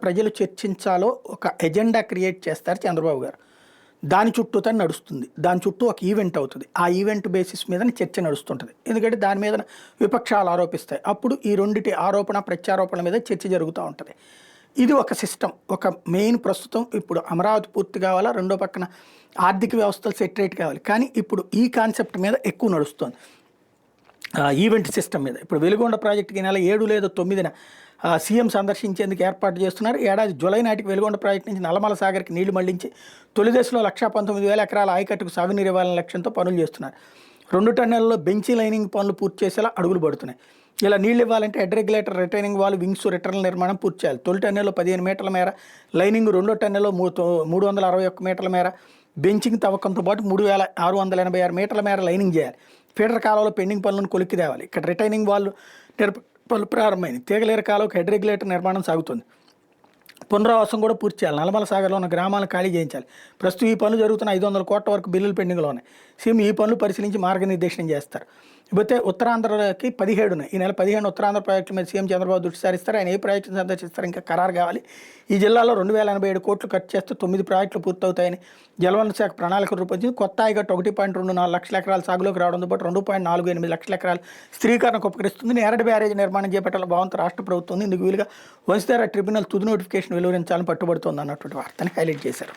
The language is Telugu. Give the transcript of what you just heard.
ప్రజలు చర్చించాలో ఒక ఎజెండా క్రియేట్ చేస్తారు చంద్రబాబు గారు. దాని చుట్టూతో నడుస్తుంది. దాని చుట్టూ ఒక ఈవెంట్ అవుతుంది. ఆ ఈవెంట్ బేసిస్ మీదనే చర్చ నడుస్తుంటుంది. ఎందుకంటే దాని మీద విపక్షాలు ఆరోపిస్తాయి. అప్పుడు ఈ రెండిటి ఆరోపణ ప్రత్యారోపణల మీద చర్చ జరుగుతూ ఉంటుంది. ఇది ఒక సిస్టమ్. ఒక మెయిన్ ప్రస్తుతం ఇప్పుడు అమరావతి పూర్తి కావాలా, రెండో పక్కన ఆర్థిక వ్యవస్థలు సెటరేట్ కావాలి. కానీ ఇప్పుడు ఈ కాన్సెప్ట్ మీద ఎక్కువ నడుస్తుంది, ఈవెంట్ సిస్టమ్ మీద. ఇప్పుడు వెలుగొండ ప్రాజెక్టుకి నెల 7 లేదా 9న సీఎం సందర్శించేందుకు ఏర్పాటు చేస్తున్నారు. ఏడాది జూలై నాటికి వెలుగొండ ప్రాజెక్టు నుంచి నల్లమల సాగర్కి నీళ్లు మళ్లించి తొలి దశలో 1,19,000 ఎకరాల ఆయకట్టుకు సాగునీరు ఇవ్వాలనే లక్ష్యంతో పనులు చేస్తున్నారు. 2 టన్నెలలో బెంచి లైనింగ్ పనులు పూర్తి చేసేలా అడుగులు పడుతున్నాయి. ఇలా నీళ్లు ఇవ్వాలంటే head regulator, retaining wall, wings, return నిర్మాణం పూర్తి చేయాలి. తొలి టన్నెలో 15 మీటర్ల మేర లైనింగ్, రెండో టన్నెలో 361 మీటర్ల మేర బెంచింగ్ తవ్వకంతో పాటు 3,686 మీటర్ల మేర లైనింగ్ చేయాలి. ఫీడర్ కాలంలో పెండింగ్ పనులను కొలిక్కి తేవాలి. ఇక్కడ రిటైనింగ్ వాళ్ళు పనులు ప్రారంభమైంది. తీగలేరు కాలువకు హెడ్ రెగ్యులేటర్ నిర్మాణం సాగుతుంది. పునరావాసం కూడా పూర్తి చేయాలి. నల్లమల సాగర్లో ఉన్న గ్రామాలను ఖాళీ చేయించాలి. ప్రస్తుతం ఈ పనులు జరుగుతున్న 500 కోట్ల వరకు బిల్లులు పెండింగ్లో ఉన్నాయి. సీఎం ఈ పనులు పరిశీలించి మార్గనిర్దేశనం చేస్తారు. ఇకపోతే ఉత్తరాంధ్రకి 17 ఉన్నాయి. ఈ నెల 15 ఉత్తరాంధ్ర ప్రాజెక్టుల మీద సీఎం చంద్రబాబు దృష్టి సారిస్తారు. ఆయన ఏ ప్రాజెక్టును సందర్శిస్తారు ఇంకా ఖరారు కావాలి. ఈ జిల్లాలో 2,087 కోట్లు ఖర్చు చేస్తే 9 ప్రాజెక్టులు పూర్తవుతాయని జలవనరుల శాఖ ప్రణాళిక రూపొందించింది. కొత్త ఆయకట్టు 1.24 లక్షల ఎకరాల సాగులోకి రావడంతో పాటు 2.48 లక్షల ఎకరాలు స్థిరీకరణకు ఉపకరిస్తుంది. నేరడి బ్యారేజ్ నిర్మాణం చేపట్టాల భావంతో రాష్ట్ర ప్రభుత్వం ఉంది. ఇందుకు వీలుగా వంశధార ట్రిబ్యునల్ తుది నోటిఫికేషన్ వెలువరించాలని పట్టుబడుతోంది అన్నటువంటి వార్తని హైలైట్ చేశారు.